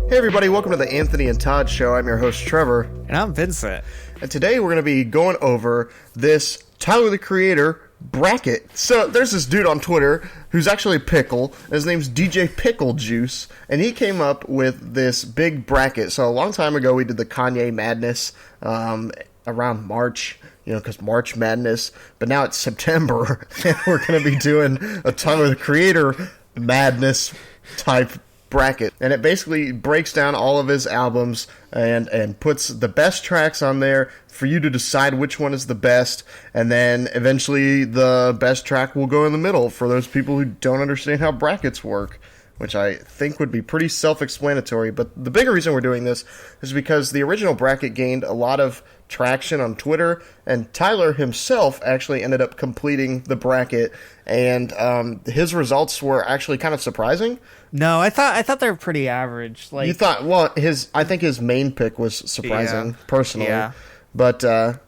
Hey everybody, welcome to the Anthony and Todd Show. I'm your host Trevor. And I'm Vincent. And today we're going to be going over this Tyler the Creator bracket. So there's this dude on Twitter who's actually Pickle. His name's DJ Pickle Juice. And he came up with this big bracket. So a long time ago we did the Kanye Madness around March. You know, because March Madness. But now it's September. And we're going to be doing a Tyler the Creator Madness type bracket, and it basically breaks down all of his albums and puts the best tracks on there for you to decide which one is the best, and then eventually the best track will go in the middle for those people who don't understand how brackets work, which I think would be pretty self-explanatory. But the bigger reason we're doing this is because the original bracket gained a lot of traction on Twitter, and Tyler himself actually ended up completing the bracket, and his results were actually kind of surprising. No, I thought they were pretty average. Like, you thought, well, I think his main pick was surprising, personally. Yeah. But I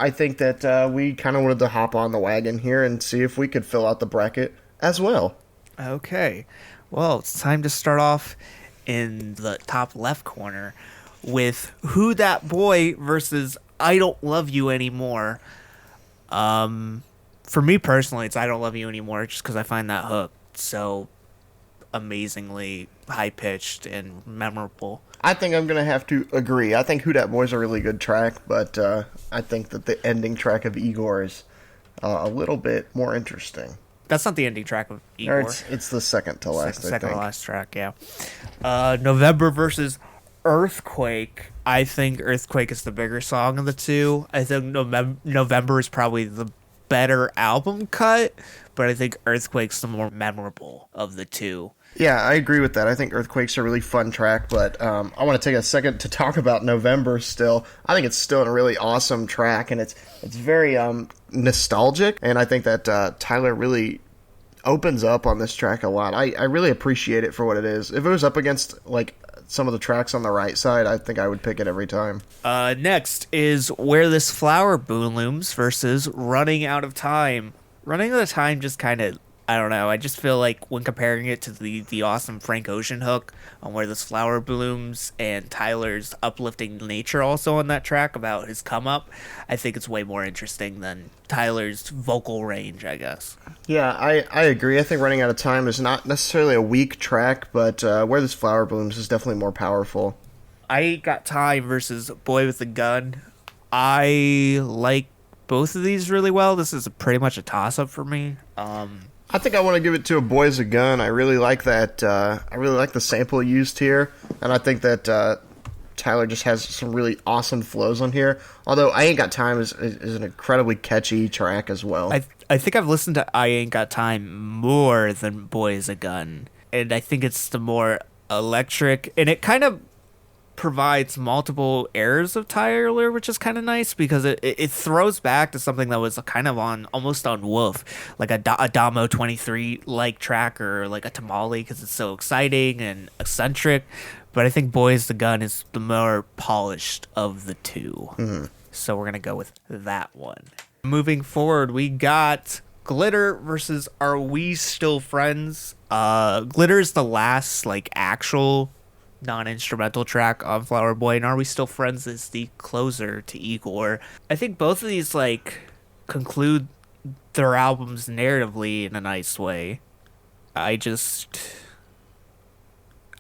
think that we kind of wanted to hop on the wagon here and see if we could fill out the bracket as well. Okay. Well, it's time to start off in the top left corner with Who That Boy versus I Don't Love You Anymore. For me personally, it's I Don't Love You Anymore just because I find that hook so amazingly high-pitched and memorable. I think I'm going to have to agree. I think Who Dat Boy's a really good track, but I think that the ending track of Igor is a little bit more interesting. That's not the ending track of Igor. It's the second to last, Second to last track, yeah. November versus Earthquake. I think Earthquake is the bigger song of the two. I think November is probably the better album cut, but I think Earthquake's the more memorable of the two. Yeah, I agree with that. I think Earthquake's a really fun track, but I want to take a second to talk about November still. I think it's still a really awesome track, and it's very nostalgic, and I think that Tyler really opens up on this track a lot. I really appreciate it for what it is. If it was up against, like, some of the tracks on the right side, I think I would pick it every time. Next is Where This Flower Blooms versus Running Out of Time. Running Out of Time just kind of, I don't know, I just feel like when comparing it to the awesome Frank Ocean hook on Where This Flower Blooms and Tyler's uplifting nature also on that track about his come up, I think it's way more interesting than Tyler's vocal range, I guess. Yeah, I agree. I think Running Out of Time is not necessarily a weak track, but Where This Flower Blooms is definitely more powerful. I Ain't Got Time versus Boy With a Gun. I like both of these really well. This is pretty much a toss-up for me. I think I want to give it to A Boy Is a Gun. I really like that. I really like the sample used here, and I think that Tyler just has some really awesome flows on here. Although I Ain't Got Time is an incredibly catchy track as well. I think I've listened to I Ain't Got Time more than Boy Is a Gun, and I think it's the more electric, and it kind of provides multiple airs of Tyler, which is kind of nice because it throws back to something that was kind of almost on Wolf, like a Damo 23 like track, or like a Tamale, because it's so exciting and eccentric. But I think Boy Is the Gun is the more polished of the two. Mm-hmm. So we're gonna go with that one. Moving forward, we got Glitter versus Are We Still Friends? Glitter is the last like actual non-instrumental track on Flower Boy, and Are We Still Friends is the closer to Igor. I think both of these like conclude their albums narratively in a nice way. I don't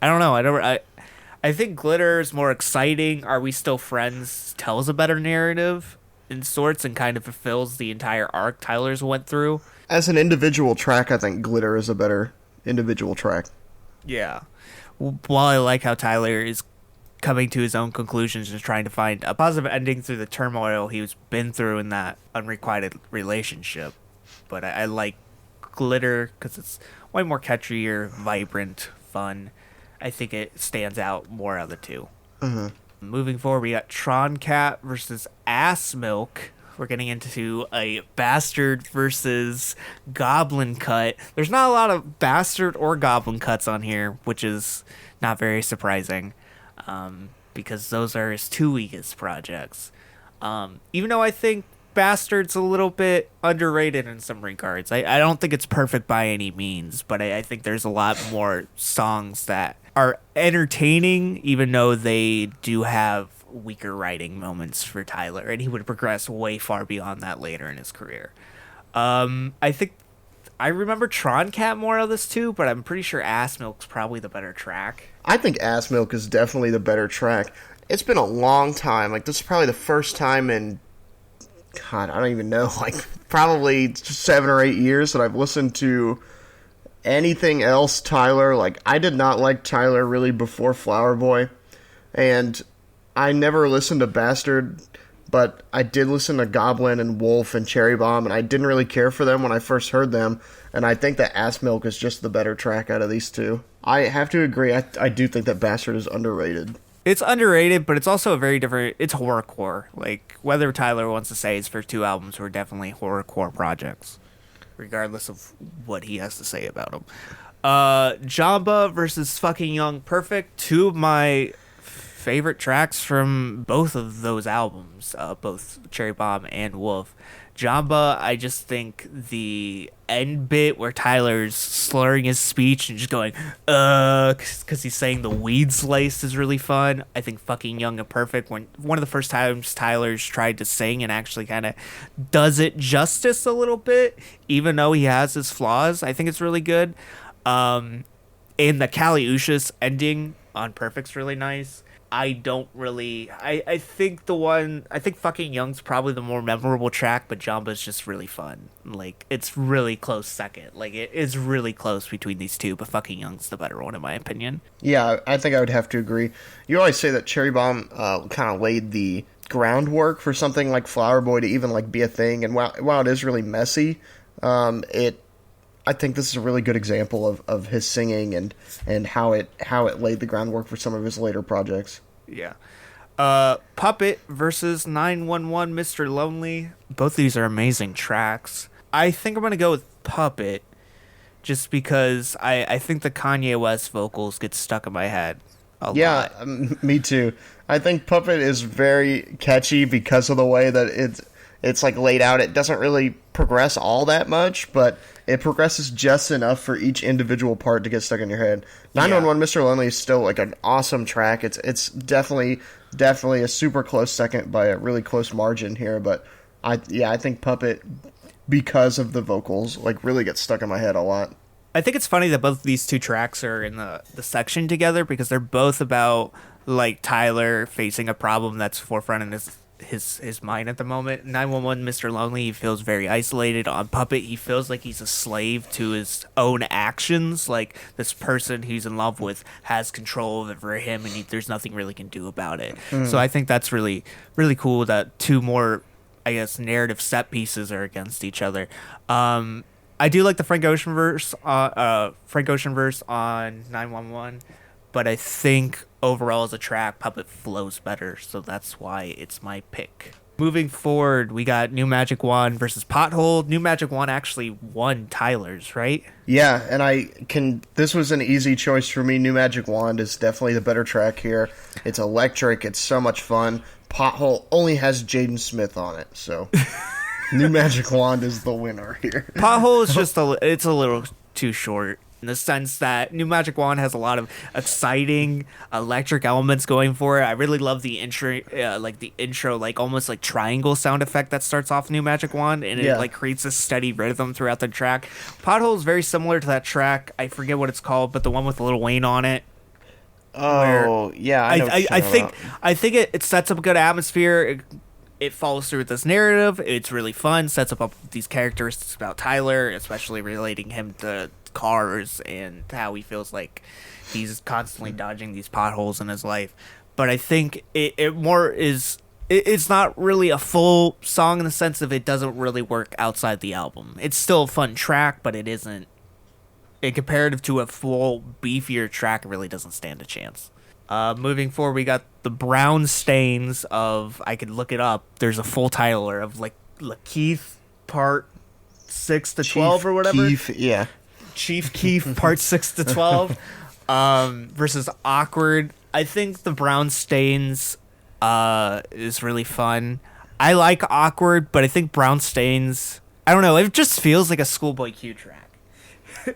know. I think Glitter is more exciting. Are We Still Friends tells a better narrative in sorts and kind of fulfills the entire arc Tyler's went through. As an individual track, I think Glitter is a better individual track. Yeah. While I like how Tyler is coming to his own conclusions and trying to find a positive ending through the turmoil he's been through in that unrequited relationship. But I like Glitter because it's way more catchier, vibrant, fun. I think it stands out more out of the two. Mm-hmm. Moving forward, we got Tron Cat versus Ass Milk. We're getting into a Bastard versus Goblin cut. There's not a lot of Bastard or Goblin cuts on here, which is not very surprising, because those are his two weakest projects. Even though I think Bastard's a little bit underrated in some regards. I don't think it's perfect by any means, but I think there's a lot more songs that are entertaining, even though they do have weaker writing moments for Tyler, and he would progress way far beyond that later in his career. I think I remember Tron Cat more of this too, but I'm pretty sure Ass Milk's probably the better track. I think Ass Milk is definitely the better track. It's been a long time. Like, this is probably the first time in, God, I don't even know, like, probably 7 or 8 years that I've listened to anything else Tyler. Like, I did not like Tyler really before Flower Boy, and I never listened to Bastard, but I did listen to Goblin and Wolf and Cherry Bomb, and I didn't really care for them when I first heard them, and I think that Ass Milk is just the better track out of these two. I have to agree, I do think that Bastard is underrated. It's underrated, but it's also a very different... It's horrorcore. Like, whether Tyler wants to say his first 2 albums were definitely horrorcore projects, regardless of what he has to say about them. Jamba versus Fucking Young Perfect, 2 of my favorite tracks from both of those albums, both Cherry Bomb and Wolf. Jamba, I just think the end bit where Tyler's slurring his speech and just going, because he's saying the weed slice is really fun. I think Fucking Young and Perfect, when one of the first times Tyler's tried to sing and actually kind of does it justice a little bit, even though he has his flaws, I think it's really good. And the Kaliushis ending on Perfect's really nice. I think Fucking Young's probably the more memorable track, but Jamba's just really fun. Like, it's really close second. Like, it is really close between these two, but Fucking Young's the better one in my opinion. Yeah, I think I would have to agree. You always say that Cherry Bomb kind of laid the groundwork for something like Flower Boy to even like be a thing, and while it is really messy, I think this is a really good example of his singing and how it laid the groundwork for some of his later projects. Yeah. Puppet versus 911 Mr. Lonely. Both of these are amazing tracks. I think I'm going to go with Puppet just because I think the Kanye West vocals get stuck in my head a lot. Me too. I think Puppet is very catchy because of the way that it's like laid out. It doesn't really progress all that much, but it progresses just enough for each individual part to get stuck in your head. 911 Mr. Lonely is still like an awesome track. It's definitely a super close second by a really close margin here, but I think Puppet, because of the vocals, like really gets stuck in my head a lot. I think it's funny that both these 2 tracks are in the section together because they're both about like Tyler facing a problem that's forefront in his mind at the moment. 911 Mr. Lonely, he feels very isolated. On Puppet, he feels like he's a slave to his own actions. Like, this person he's in love with has control over him, and there's nothing really can do about it. So I think that's really, really cool that 2 more, I guess, narrative set pieces are against each other. I do like the Frank Ocean verse on 911, but I think overall as a track, Puppet flows better, so that's why it's my pick. Moving forward, we got New Magic Wand versus Pothole. New Magic Wand actually won Tyler's, right? Yeah, and this was an easy choice for me. New Magic Wand is definitely the better track here. It's electric, it's so much fun. Pothole only has Jaden Smith on it, so New Magic Wand is the winner here. Pothole is just it's a little too short, in the sense that New Magic Wand has a lot of exciting electric elements going for it. I really love the intro, like almost like triangle sound effect that starts off New Magic Wand, and it like creates a steady rhythm throughout the track. Pothole is very similar to that track. I forget what it's called, but the one with Lil Wayne on it. Oh, yeah, I think it sets up a good atmosphere. It follows through with this narrative. It's really fun. Sets up these characteristics about Tyler, especially relating him to cars and how he feels like he's constantly dodging these potholes in his life. But I think it's not really a full song in the sense of it doesn't really work outside the album. It's still a fun track, but it isn't. In comparative to a full beefier track, it really doesn't stand a chance. Moving forward, we got the Brown Stains of, I could look it up, there's a full titler of like Lakeith Part 6 to 12 or whatever. Keith, yeah. Chief Keef Part 6 to 12 versus Awkward. I think the Brown Stains is really fun. I like Awkward, but I think Brown Stains, I don't know, it just feels like a Schoolboy Q track.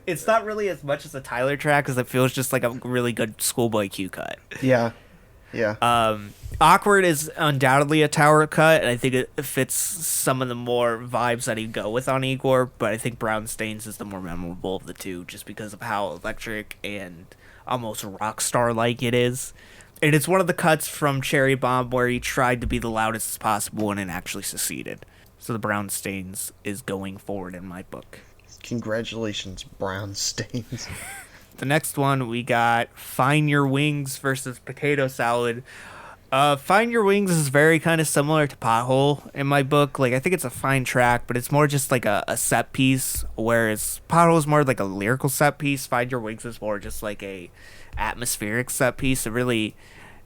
It's not really as much as a Tyler track because it feels just like a really good Schoolboy Q cut. Yeah. Yeah. Awkward is undoubtedly a Tower cut, and I think it fits some of the more vibes that he'd go with on Igor, but I think Brown Stains is the more memorable of the two just because of how electric and almost rock star-like it is. And it's one of the cuts from Cherry Bomb where he tried to be the loudest as possible and it actually succeeded. So the Brown Stains is going forward in my book. Congratulations, Brown Stains. The next one, we got Find Your Wings versus Potato Salad. Find Your Wings is very kind of similar to Pothole in my book. Like, I think it's a fine track, but it's more just like a set piece, whereas Pothole is more like a lyrical set piece. Find Your Wings is more just like a atmospheric set piece.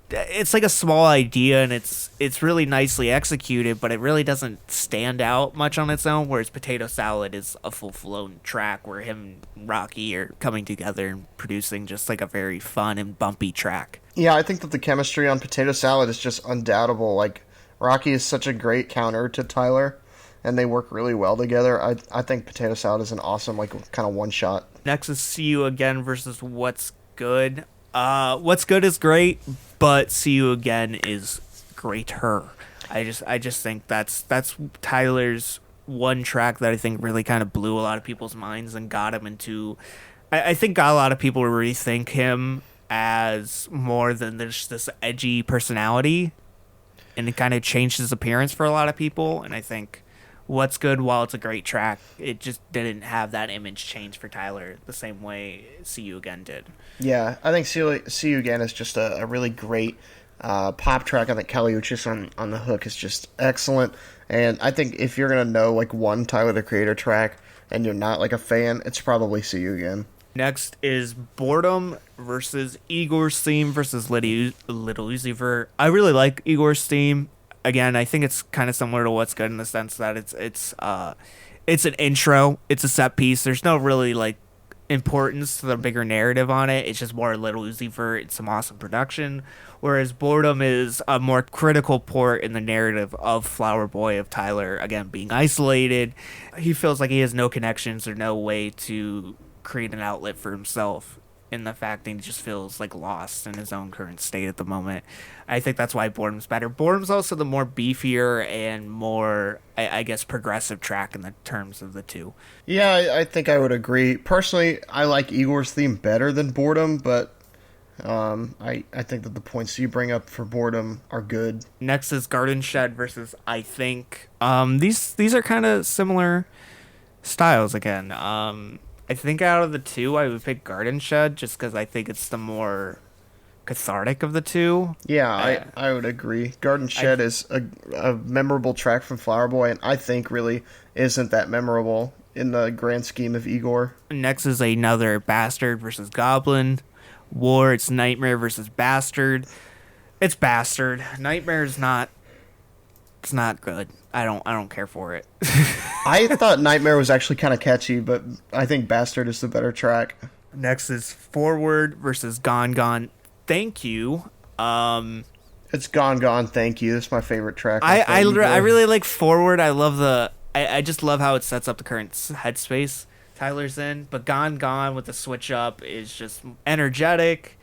It's like a small idea, and it's really nicely executed, but it really doesn't stand out much on its own, whereas Potato Salad is a full-flown track where him and Rocky are coming together and producing just like a very fun and bumpy track. Yeah, I think that the chemistry on Potato Salad is just undoubtable. Like, Rocky is such a great counter to Tyler, and they work really well together. I think Potato Salad is an awesome, like, kind of one-shot. Next is See You Again versus What's Good. What's Good is great, but See You Again is greater. I just think that's Tyler's one track that I think really kind of blew a lot of people's minds and got him into, I think got a lot of people to rethink him as more than just this edgy personality, and it kind of changed his appearance for a lot of people. And I think What's Good, while it's a great track, it just didn't have that image change for Tyler the same way See You Again did. Yeah, I think See You Again is just a really great pop track. I think Kelly Uchis on the hook is just excellent. And I think if you're going to know like one Tyler the Creator track and you're not like a fan, it's probably See You Again. Next is Boredom versus Igor's Theme versus Little Uzi Vert. I really like Igor's Theme. Again, I think it's kind of similar to What's Good in the sense that it's an intro, it's a set piece. There's no really like importance to the bigger narrative on it. It's just more Little Uzi Vert and some awesome production. Whereas Boredom is a more critical port in the narrative of Flower Boy, of Tyler, again, being isolated. He feels like he has no connections or no way to create an outlet for himself, in the fact that he just feels like lost in his own current state at the moment. I think that's why Boredom's better. Boredom's also the more beefier and more, I guess, progressive track in the terms of the two. Yeah, I think I would agree. Personally, I like Igor's Theme better than Boredom, but I think that the points you bring up for Boredom are good. Next is Garden Shed versus I Think. These are kind of similar styles again. I think out of the two, I would pick Garden Shed just because I think it's the more cathartic of the two. Yeah, I would agree. Garden Shed is a memorable track from Flower Boy, and I think really isn't that memorable in the grand scheme of Igor. Next is another Bastard versus Goblin. War, it's Nightmare versus Bastard. It's Bastard. Nightmare is not... It's not good. I don't care for it. I thought Nightmare was actually kind of catchy, but I think Bastard is the better track. Next is Forward versus Gone Gone. Thank You. It's Gone Gone Thank You. That's my favorite track. I really like Forward. I just love how it sets up the current headspace Tyler's in. But Gone Gone with the switch up is just energetic.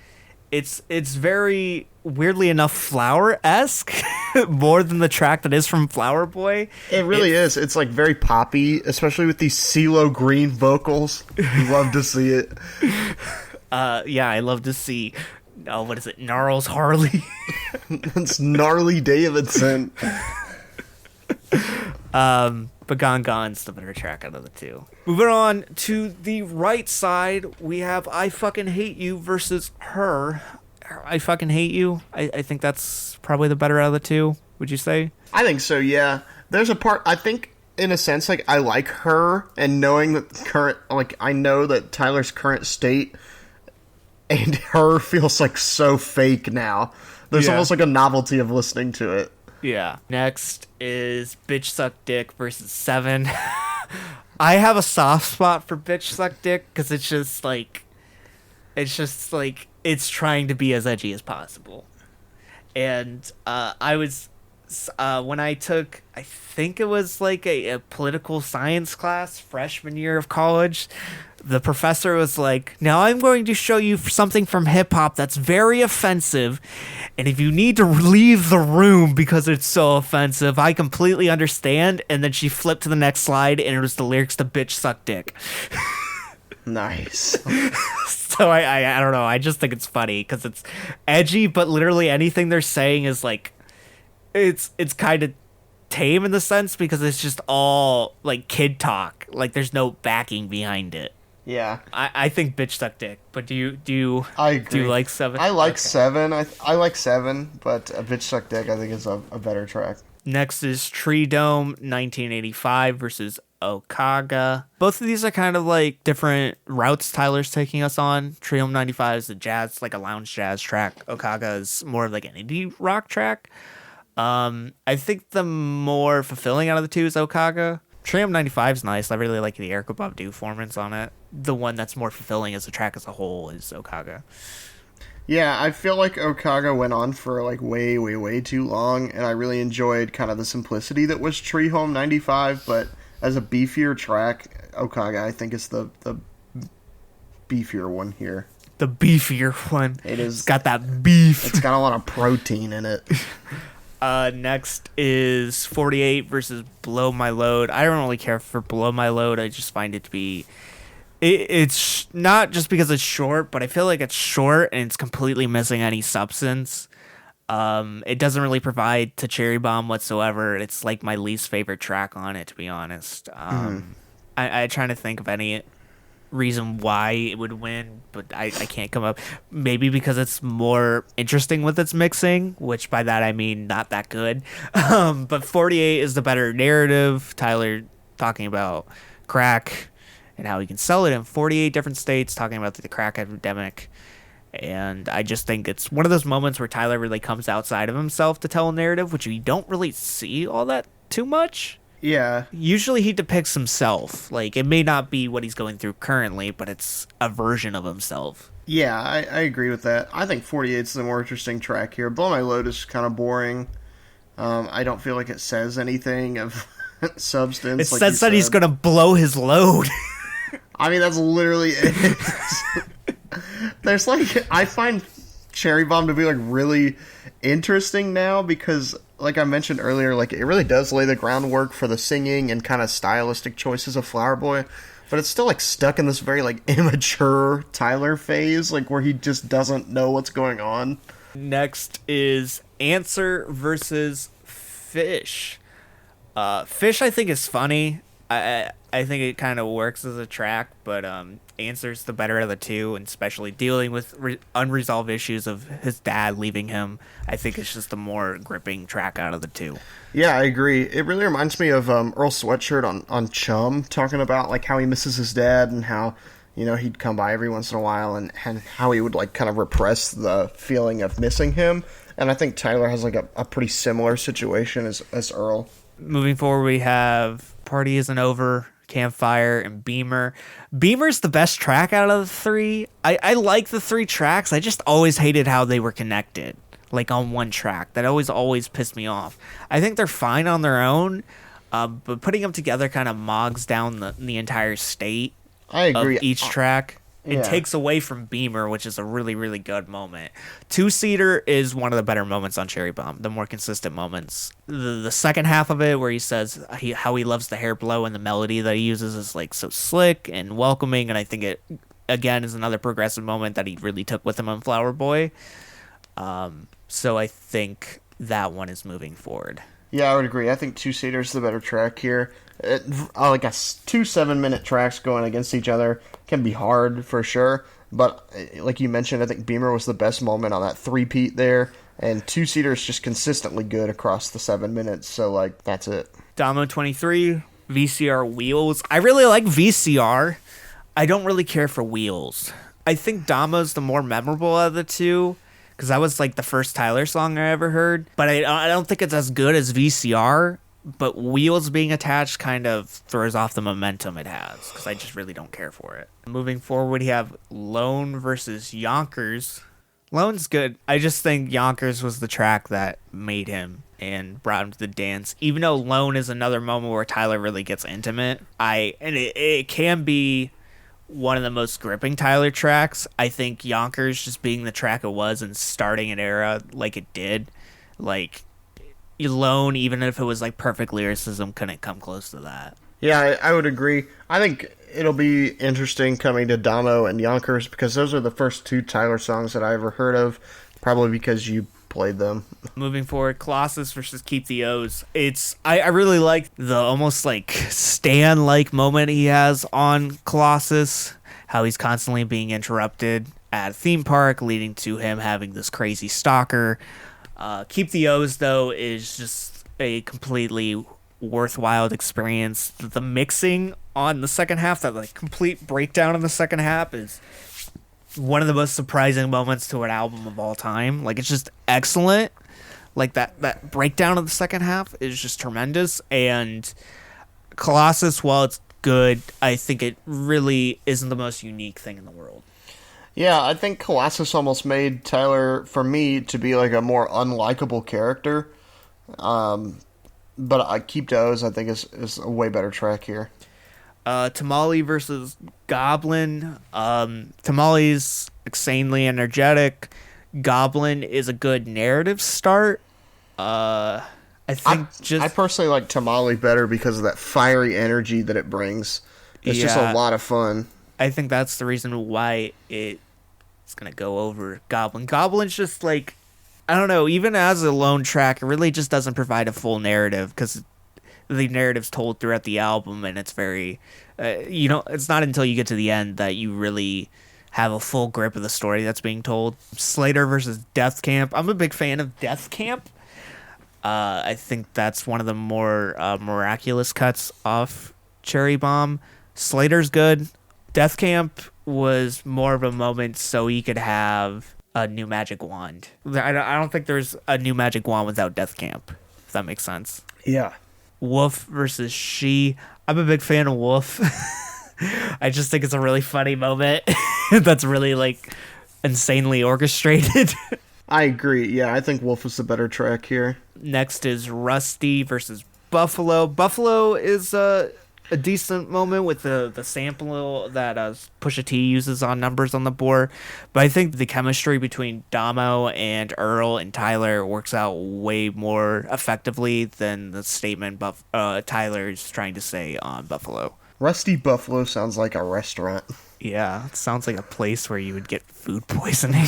It's very, weirdly enough, Flower-esque more than the track that is from Flower Boy. It really is. It's like very poppy, especially with these CeeLo Green vocals. You love to see it. Yeah, I love to see, what is it, Gnarls Harley? It's Gnarly Davidson. But Gone Gone's the better track out of the two. Moving on to the right side, we have I Fucking Hate You versus Her. I Fucking Hate You. I think that's probably the better out of the two, would you say? I think so, yeah. There's a part, I think, in a sense, like, I like Her, and knowing that I know that Tyler's current state and Her feels like so fake now. There's almost like a novelty of listening to it. Yeah. Next is Bitch Suck Dick versus Seven. I have a soft spot for Bitch Suck Dick because it's trying to be as edgy as possible. And I was When I took, I think it was like a political science class freshman year of college, the professor was like, now I'm going to show you something from hip hop that's very offensive. And if you need to leave the room because it's so offensive, I completely understand. And then she flipped to the next slide and it was the lyrics to Bitch Suck Dick. Nice. So I don't know. I just think it's funny because it's edgy, but literally anything they're saying is like, it's kind of tame in the sense because it's just all like kid talk. Like there's no backing behind it. Yeah. I think Bitch Suck Dick, but do you I agree. do you like 7? I like 7. I like 7, but Bitch Suck Dick I think is a better track. Next is Tree Dome 1985 versus Okaga. Both of these are kind of like different routes Tyler's taking us on. Tree Dome 95 is a jazz, like a lounge jazz track. Okaga is more of like an indie rock track. I think the more fulfilling out of the two is Okaga. Tree Dome 95 is nice. I really like the Erykah Badu performance on it. The one that's more fulfilling as a track as a whole is Okaga. Yeah, I feel like Okaga went on for like way, way, way too long, and I really enjoyed kind of the simplicity that was Tree Home 95, but as a beefier track, Okaga I think is the beefier one here. The beefier one. It is. It's got that beef. It's got a lot of protein in it. Next is 48 versus Blow My Load. I don't really care for Blow My Load. I just find it to be... It's not just because it's short, but I feel like it's short and it's completely missing any substance. It doesn't really provide to Cherry Bomb whatsoever. It's like my least favorite track on it, to be honest. I'm trying to think of any reason why it would win, but I can't come up. Maybe because it's more interesting with its mixing, which by that I mean not that good. But 48 is the better narrative. Tyler talking about crack and how he can sell it in 48 different states, talking about the crack epidemic. And I just think it's one of those moments where Tyler really comes outside of himself to tell a narrative, which we don't really see all that too much. Yeah. Usually he depicts himself. Like, it may not be what he's going through currently, but it's a version of himself. Yeah, I agree with that. I think 48 is the more interesting track here. Blow My Load is kind of boring. I don't feel like it says anything of substance. It says that he's going to blow his load. I mean, that's literally it. There's like, I find Cherry Bomb to be like really interesting now because, like I mentioned earlier, like it really does lay the groundwork for the singing and kind of stylistic choices of Flower Boy, but it's still like stuck in this very like immature Tyler phase, like where he just doesn't know what's going on. Next is Answer versus Fish. Fish I think is funny. I think it kind of works as a track, but Answer's the better of the two, and especially dealing with unresolved issues of his dad leaving him. I think it's just the more gripping track out of the two. Yeah, I agree. It really reminds me of Earl Sweatshirt on Chum, talking about like how he misses his dad and how, you know, he'd come by every once in a while and how he would like kind of repress the feeling of missing him. And I think Tyler has like a pretty similar situation as Earl. Moving forward, we have Party Isn't Over, Campfire, and Beamer. Beamer's the best track out of the three. I like the three tracks. I just always hated how they were connected, like on one track. That always pissed me off. I think they're fine on their own, but putting them together kind of mogs down the entire state I agree. of each track. It Yeah. takes away from Beamer, which is a really, really good moment. Two-seater is one of the better moments on Cherry Bomb, the more consistent moments. The second half of it, where he says how he loves the hair blow and the melody that he uses is like so slick and welcoming, and I think it, again, is another progressive moment that he really took with him on Flower Boy. So I think that one is moving forward. Yeah, I would agree. I think Two-Seater's the better track here. Like two 7-minute tracks going against each other can be hard for sure, but like you mentioned, I think Beamer was the best moment on that three-peat there, and Two-Seater's just consistently good across the 7 minutes, so like that's it. Damo 23, VCR Wheels. I really like VCR. I don't really care for Wheels. I think Damo's the more memorable of the two, because that was like the first Tyler song I ever heard, but I don't think it's as good as VCR. But Wheels being attached kind of throws off the momentum it has, because I just really don't care for it. Moving forward, we have Lone versus Yonkers. Lone's good. I just think Yonkers was the track that made him. and brought him to the dance. Even though Lone is another moment where Tyler really gets intimate, it can be one of the most gripping Tyler tracks. I think Yonkers just being the track it was and starting an era like it did, like Lone, even if it was like perfect lyricism, couldn't come close to that. Yeah, I would agree. I think it'll be interesting coming to Damo and Yonkers because those are the first two Tyler songs that I ever heard of, probably because you played them. Moving forward, Colossus versus Keep the O's. I really like the almost like Stan-like moment he has on Colossus, how he's constantly being interrupted at a theme park, leading to him having this crazy stalker. Keep the O's, though, is just a completely worthwhile experience. The mixing on the second half, that like complete breakdown in the second half, is one of the most surprising moments to an album of all time. Like, it's just excellent. Like that breakdown of the second half is just tremendous. And Colossus, while it's good, I think it really isn't the most unique thing in the world. Yeah, I think Colossus almost made Tyler, for me, to be like a more unlikable character. But Keep Those, I think, is a way better track here. Tamale versus Goblin. Tamale's insanely energetic. Goblin is a good narrative start. I personally like Tamale better because of that fiery energy that it brings. It's just a lot of fun. I think that's the reason why it's gonna go over Goblin. Goblin's just like, I don't know, even as a lone track, it really just doesn't provide a full narrative because the narrative's told throughout the album, and it's very, it's not until you get to the end that you really have a full grip of the story that's being told. Slater versus DEATHCAMP. I'm a big fan of DEATHCAMP. I think that's one of the more miraculous cuts off Cherry Bomb. Slater's good. DEATHCAMP was more of a moment so he could have a new magic wand. I don't think there's a new magic wand without DEATHCAMP, if that makes sense. Yeah. Wolf versus She. I'm a big fan of Wolf. I just think it's a really funny moment that's really like insanely orchestrated. I agree. Yeah, I think Wolf is the better track here. Next is Rusty versus Buffalo. Buffalo is a decent moment with the sample that Pusha T uses on Numbers on the Board. But I think the chemistry between Damo and Earl and Tyler works out way more effectively than the statement Tyler's trying to say on Buffalo. Rusty Buffalo sounds like a restaurant. Yeah, it sounds like a place where you would get food poisoning.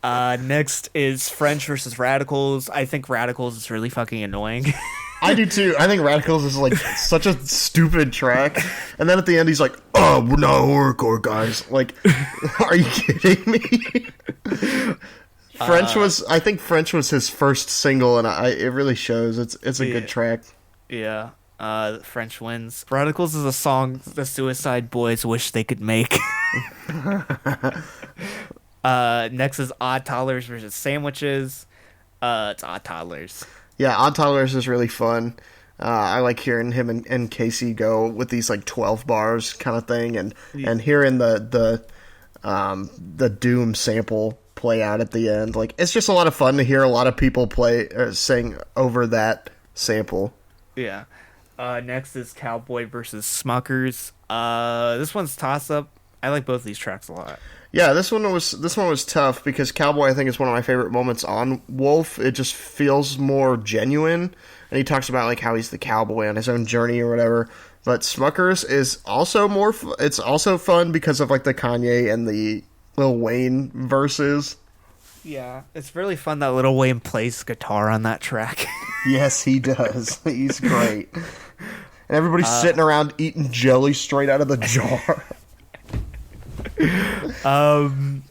Next is French versus Radicals. I think Radicals is really fucking annoying. I do too. I think Radicals is like such a stupid track. And then at the end he's like, "Oh, we're not horrorcore guys." Like, are you kidding me? I think French was his first single, and it really shows. It's a good track. Yeah. French wins. Radicals is a song the Suicide Boys wish they could make. Next is Odd Toddlers versus Sandwiches. It's Odd Toddlers. Yeah, Odd Toddlers is really fun. I like hearing him and Casey go with these like 12 bars kind of thing, and hearing the Doom sample play out at the end. Like, it's just a lot of fun to hear a lot of people play or sing over that sample. Yeah. Next is Cowboy versus Smuckers. This one's toss up. I like both these tracks a lot. Yeah, this one was tough because Cowboy, I think, is one of my favorite moments on Wolf. It just feels more genuine, and he talks about like how he's the cowboy on his own journey or whatever. But Smuckers is also it's also fun because of like the Kanye and the Lil Wayne verses. Yeah, it's really fun that Lil Wayne plays guitar on that track. Yes, he does. He's great. And everybody's sitting around eating jelly straight out of the jar.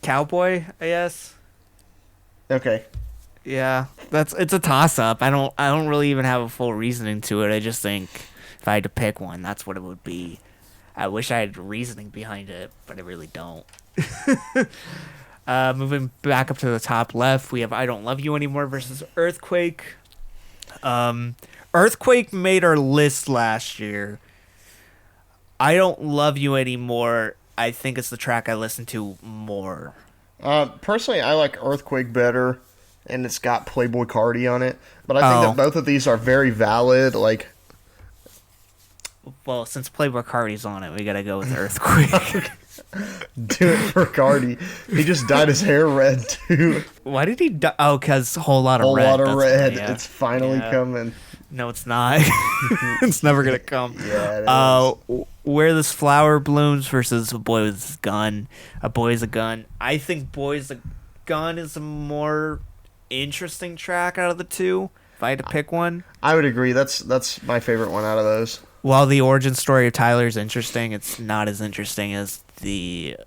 Cowboy, I guess. Okay. Yeah, it's a toss up. I don't really even have a full reasoning to it. I just think if I had to pick one, that's what it would be. I wish I had reasoning behind it, but I really don't. Moving back up to the top left, we have I Don't Love You Anymore versus Earthquake. Earthquake made our list last year. I Don't Love You Anymore, I think it's the track I listen to more. Personally, I like Earthquake better. and it's got Playboy Cardi on it. But I think that both of these are very valid. Like, well, since Playboy Cardi's on it, we gotta go with Earthquake. do it for Cardi. He just dyed his hair red too. Why did he die? Oh, because Whole Lot of Red. Whole Lot of That's Red. yeah. It's finally coming. No, it's not. It's never gonna come. Yeah, it is. Where This Flower Blooms versus A Boy With His Gun. A Boy Is a Gun. I think Boy Is a Gun is a more interesting track out of the two. If I had to pick one, I would agree. That's my favorite one out of those. while the origin story of Tyler is interesting, it's not as interesting as the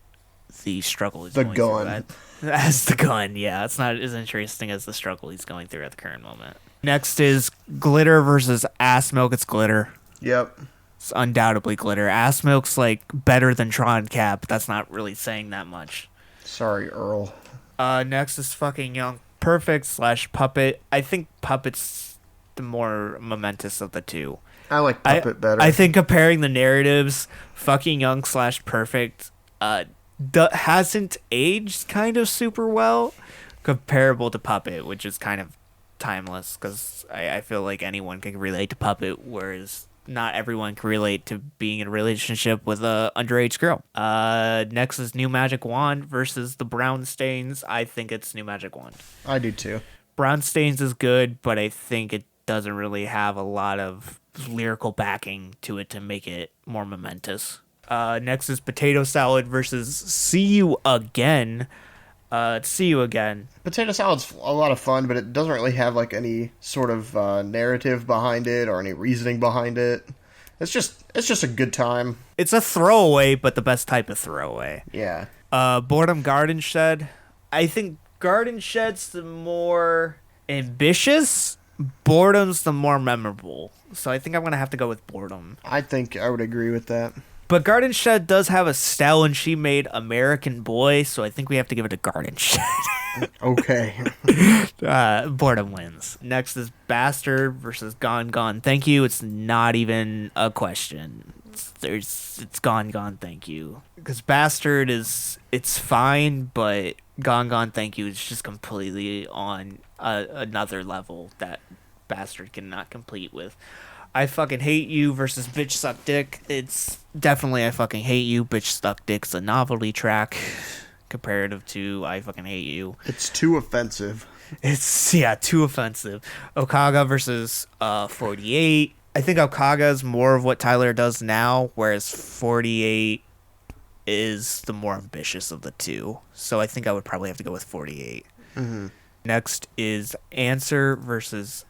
struggle he's going through. As the gun, yeah. It's not as interesting as the struggle he's going through at the current moment. Next is Glitter versus Ass Milk. It's Glitter. Yep. It's undoubtedly Glitter. Ass Milk's like better than Tron Cat, but that's not really saying that much. Sorry, Earl. Next is fucking Young Perfect / Puppet. I think Puppet's the more momentous of the two. I like Puppet better. I think comparing the narratives, fucking Young / Perfect hasn't aged kind of super well, comparable to Puppet, which is kind of timeless, because I feel like anyone can relate to Puppet, whereas not everyone can relate to being in a relationship with a underage girl. Next is New Magic Wand versus the Brown Stains. I think it's New Magic Wand. I do too. Brown Stains is good, but I think it doesn't really have a lot of lyrical backing to it to make it more momentous. Next is Potato Salad versus See You Again. See You Again. Potato Salad's a lot of fun, but it doesn't really have like any sort of narrative behind it or any reasoning behind it. It's just a good time. It's a throwaway, but the best type of throwaway. Yeah. Boredom Garden Shed. I think Garden Shed's the more ambitious. Boredom's the more memorable. So I think I'm going to have to go with Boredom. I think I would agree with that. But Garden Shed does have a style, and she made American Boy, so I think we have to give it to Garden Shed. Okay. Boredom wins. Next is Bastard versus Gone Gone Thank You. It's not even a question. It's Gone Gone Thank You. Because Bastard it's fine, but Gone Gone Thank You is just completely on another level that Bastard cannot compete with. I Fucking Hate You versus Bitch Suck Dick. It's definitely I Fucking Hate You. Bitch Suck Dick's a novelty track comparative to I Fucking Hate You. It's too offensive. It's, yeah, too offensive. Okaga versus 48. I think Okaga is more of what Tyler does now, whereas 48 is the more ambitious of the two. So I think I would probably have to go with 48. Mm-hmm. Next is Answer versus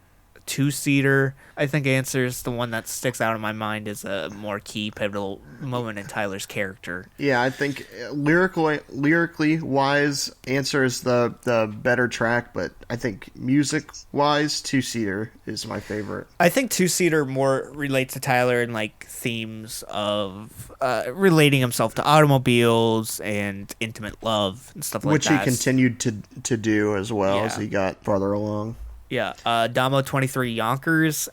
Two-Seater. I think Answer is the one that sticks out in my mind as a more key pivotal moment in Tyler's character. Yeah, I think lyrically wise, Answer is the better track, but I think music wise, Two-Seater is my favorite. I think Two-Seater more relates to Tyler in like themes of relating himself to automobiles and intimate love and stuff like Which that. he continued to do as well as he got farther along. Yeah, Damo 23 Yonkers.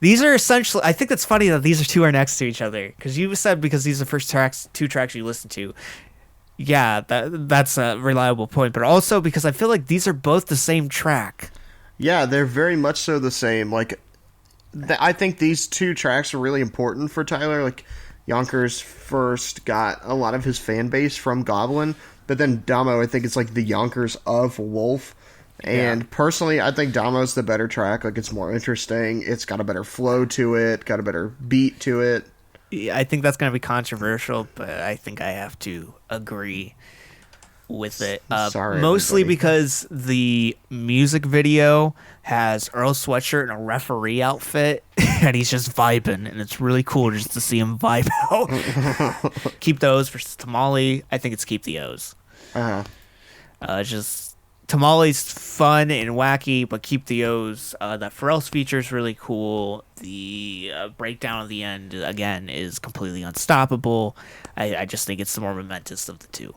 These are essentially. I think that's funny that these two are next to each other, because you said because these are the first two tracks you listened to. Yeah, that's a reliable point, but also because I feel like these are both the same track. Yeah, they're very much so the same. Like, I think these two tracks are really important for Tyler. Like, Yonkers first got a lot of his fan base from Goblin, but then Damo, I think it's like the Yonkers of Wolf. And personally, I think Damo's the better track. Like, it's more interesting. It's got a better flow to it, got a better beat to it. Yeah, I think that's going to be controversial, but I think I have to agree with it. Sorry, mostly everybody. because the music video has Earl Sweatshirt in a referee outfit, and he's just vibing, and it's really cool just to see him vibe out. Keep the O's versus Tamale. I think it's Keep the O's. Just Tamale's fun and wacky, but Keep the O's. That Pharrell's feature is really cool. The breakdown at the end, again, is completely unstoppable. I just think it's the more momentous of the two.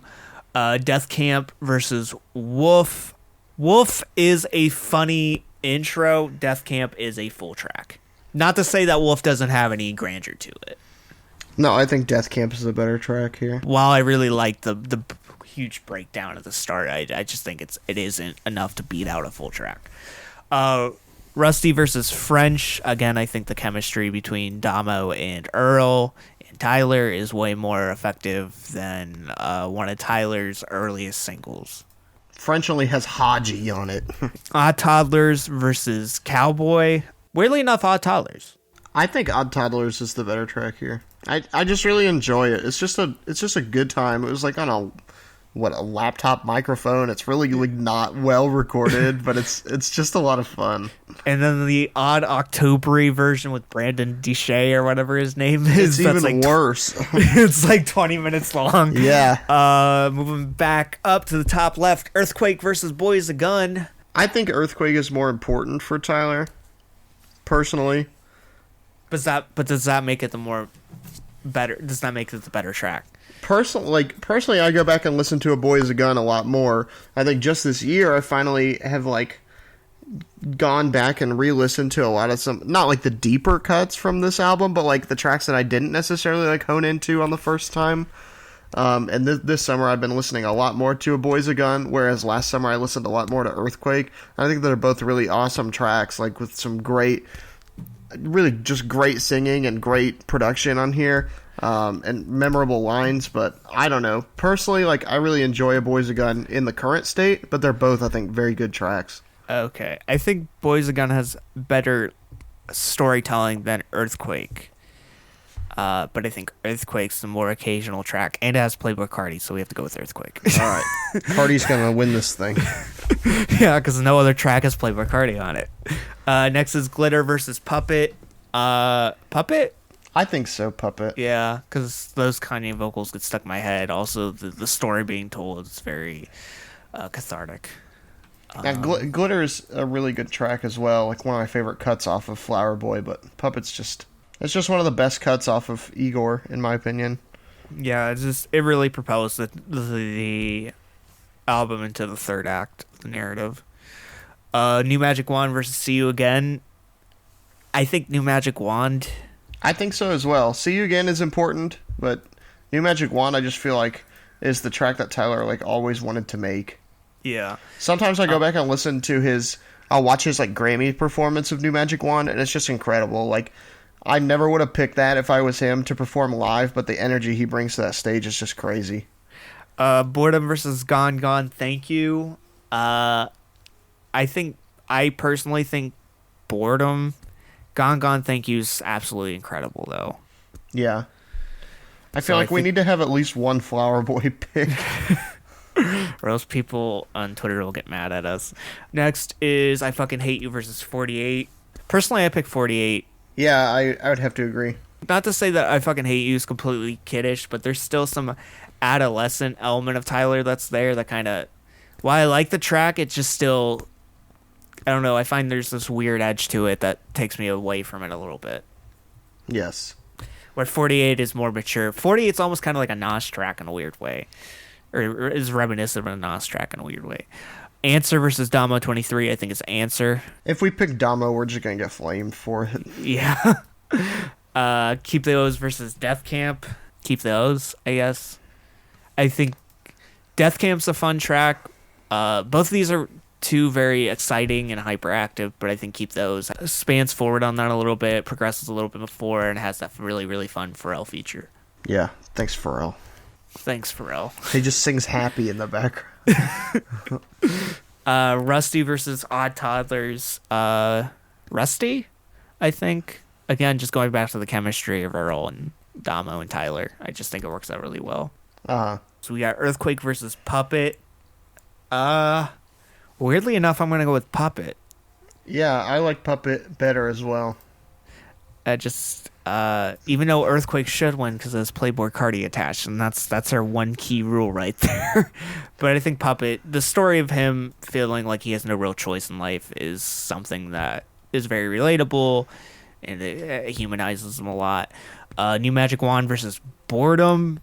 Death Camp versus Wolf. Wolf is a funny intro. Death Camp is a full track. Not to say that Wolf doesn't have any grandeur to it. No, I think Death Camp is the better track here. While I really like the huge breakdown at the start. I just think it isn't enough to beat out a full track. Rusty versus French. Again, I think the chemistry between Damo and Earl and Tyler is way more effective than one of Tyler's earliest singles. French only has Haji on it. Odd Toddlers versus Cowboy. Weirdly enough, Odd Toddlers. I think Odd Toddlers is the better track here. I just really enjoy it. It's just a good time. It was like on a laptop microphone. It's really like not well recorded, but it's just a lot of fun. And then the Odd October version with Brandon Deshay or whatever his name is. It's even worse. It's like 20 minutes long. Yeah. Moving back up to the top left, Earthquake versus Boys a Gun. I think Earthquake is more important for Tyler, personally. Does that make it the better track? Personally, I go back and listen to A Boy Is a Gun a lot more. I think just this year I finally have gone back and re-listened to a lot of not like the deeper cuts from this album, but like the tracks that I didn't necessarily hone into on the first time. And this summer I've been listening a lot more to A Boy Is a Gun, whereas last summer I listened a lot more to Earthquake. I think they're both really awesome tracks, with some really just great singing and great production on here. And memorable lines, but I don't know. Personally, I really enjoy A Boys a Gun in the current state, but they're both, I think, very good tracks. Okay. I think Boys a Gun has better storytelling than Earthquake. But I think Earthquake's the more occasional track, and it has Playboy Cardi, so we have to go with Earthquake. All right. Cardi's going to win this thing. Yeah, because no other track has Playboy Cardi on it. Next is Glitter versus Puppet. Puppet? I think so, Puppet. Yeah, because those Kanye vocals get stuck in my head. Also, the story being told is very cathartic. Yeah, Glitter is a really good track as well. One of my favorite cuts off of Flower Boy, but Puppet's just one of the best cuts off of Igor, in my opinion. Yeah, it really propels the album into the third act, the narrative. New Magic Wand versus See You Again. I think New Magic Wand. I think so as well. See You Again is important, but New Magic Wand I just feel is the track that Tyler always wanted to make. Yeah. Sometimes I go back and listen to I'll watch his Grammy performance of New Magic Wand, and it's just incredible. I never would have picked that if I was him to perform live, but the energy he brings to that stage is just crazy. Boredom versus Gone Gone Thank You. I personally think Boredom. Gone Gone Thank You is absolutely incredible, though. Yeah. I feel we need to have at least one Flower Boy pick. Or else people on Twitter will get mad at us. Next is I Fucking Hate You versus 48. Personally, I pick 48. Yeah, I would have to agree. Not to say that I Fucking Hate You is completely kiddish, but there's still some adolescent element of Tyler that's there that kind of... While I like the track, it's just still... I don't know, I find there's this weird edge to it that takes me away from it a little bit. Yes. Where 48 is more mature. 48's almost kind of like a Nas track in a weird way. Or is reminiscent of a Nas track in a weird way. Answer versus Damo 23, I think it's Answer. If we pick Damo, we're just going to get flamed for it. Yeah. Keep Those versus Death Camp. Keep Those, I guess. I think Death Camp's a fun track. Both of these are two very exciting and hyperactive, but I think Keep Those spans forward on that a little bit, progresses a little bit before, and has that really, really fun Pharrell feature. Yeah, thanks, Pharrell. Thanks, Pharrell. He just sings happy in the background. Rusty versus Odd Toddlers. Rusty, I think. Again, just going back to the chemistry of Earl and Damo and Tyler. I just think it works out really well. Uh-huh. So we got Earthquake versus Puppet. Weirdly enough, I'm going to go with Puppet. Yeah, I like Puppet better as well. Even though Earthquake should win because there's Playboy Cardi attached, and that's our one key rule right there. But I think Puppet, the story of him feeling like he has no real choice in life is something that is very relatable, and it humanizes him a lot. New Magic Wand versus Boredom.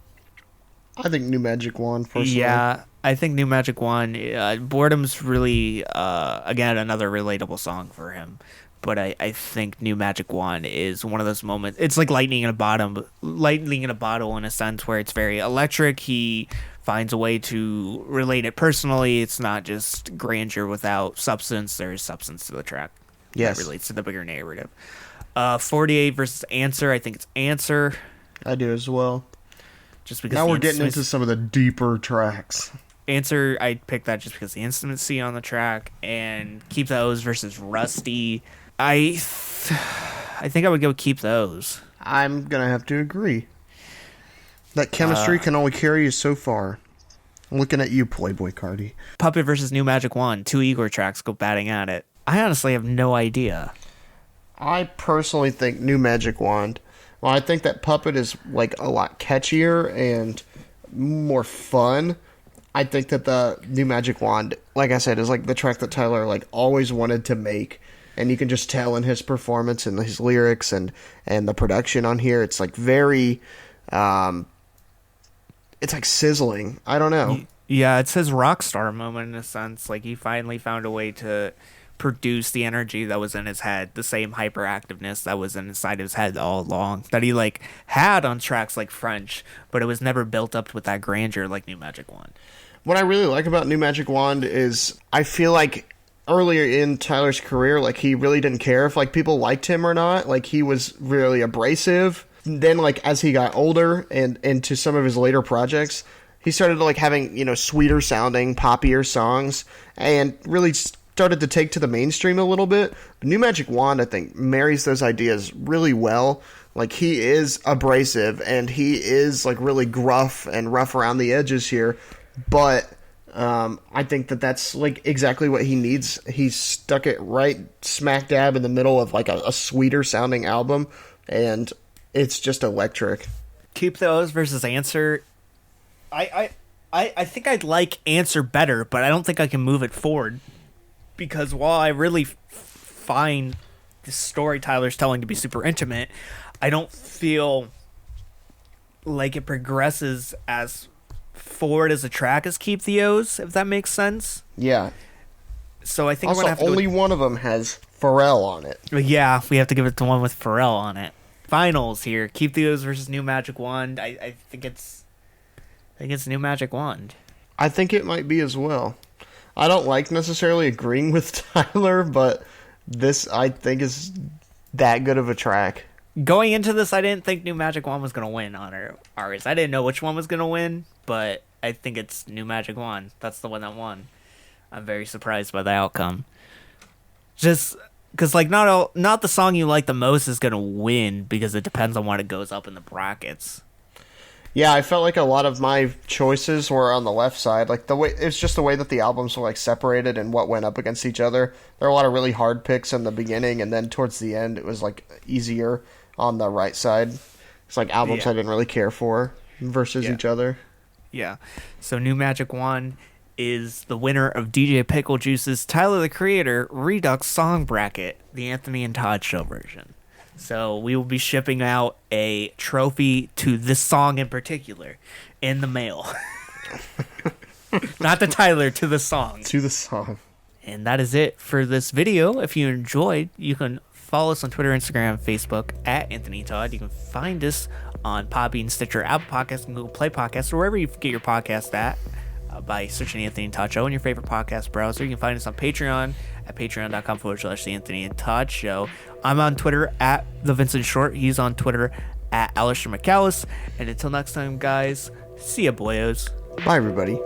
I think New Magic Wand, personally. Yeah, I think New Magic Wand. Boredom's really, again, another relatable song for him. but I think New Magic Wand is one of those moments. It's like lightning in a bottle in a sense, where it's very electric. He finds a way to relate it personally. It's not just grandeur without substance. There's substance to the track. Yes. That relates to the bigger narrative. 48 versus Answer. I think it's Answer. I do as well. Just because now we're getting into some of the deeper tracks. Answer, I picked that just because the intimacy on the track, and Keep Those versus Rusty. I think I would go Keep Those. I'm gonna have to agree. That chemistry can only carry you so far. I'm looking at you, Playboy Cardi. Puppet versus New Magic Wand. 2 Igor tracks go batting at it. I honestly have no idea. I personally think New Magic Wand. Well, I think that Puppet is like a lot catchier and more fun. I think that the New Magic Wand, like I said, is like the track that Tyler like always wanted to make, and you can just tell in his performance and his lyrics and the production on here. It's like very, it's like sizzling. I don't know. Yeah, it's his rock star moment in a sense. Like he finally found a way to produce the energy that was in his head, the same hyperactiveness that was inside his head all along, that he like had on tracks like French, but it was never built up with that grandeur like New Magic Wand. What I really like about New Magic Wand is I feel like earlier in Tyler's career, like he really didn't care if like people liked him or not. Like he was really abrasive. Then like as he got older and into some of his later projects, he started like having, you know, sweeter sounding, poppier songs and really started to take to the mainstream a little bit. But New Magic Wand, I think, marries those ideas really well. Like he is abrasive and he is like really gruff and rough around the edges here. But I think that that's like exactly what he needs. He stuck it right smack dab in the middle of like a sweeter sounding album, and it's just electric. Keep Those versus Answer. I think I'd like Answer better, but I don't think I can move it forward, because while I really find the story Tyler's telling to be super intimate, I don't feel like it progresses as forward as a track as Keep the O's, if that makes sense. Yeah. So I think also, I'm gonna have to only one of them has Pharrell on it. Yeah, we have to give it to one with Pharrell on it. Finals here: Keep the O's versus New Magic Wand. I think it's New Magic Wand. I think it might be as well. I don't like necessarily agreeing with Tyler, but this I think is that good of a track. Going into this, I didn't think New Magic Wand was going to win on ours. I didn't know which one was going to win, but I think it's New Magic Wand. That's the one that won. I'm very surprised by the outcome. Just because, like, not the song you like the most is going to win, because it depends on what it goes up in the brackets. Yeah, I felt like a lot of my choices were on the left side. Like it's just the way that the albums were like separated and what went up against each other. There were a lot of really hard picks in the beginning, and then towards the end, it was like easier on the right side. It's like albums I didn't really care for versus each other. Yeah. So New Magic Wand is the winner of DJ Pickle Juice's Tyler the Creator Redux song bracket, the Anthony and Todd show version. So we will be shipping out a trophy to this song in particular in the mail. Not to Tyler, to the song. To the song. And that is it for this video. If you enjoyed, you can follow us on Twitter, Instagram, Facebook at Anthony Todd. You can find us on Podbean, Stitcher, Apple Podcasts, and Google Play Podcasts, or wherever you get your podcast at, by searching Anthony and Todd Show in your favorite podcast browser. You can find us on Patreon at patreon.com/The Anthony and Todd Show. I'm on Twitter at The Vincent Short. He's on Twitter at Alistair McAllis. And until next time, guys, see ya, boyos. Bye, everybody.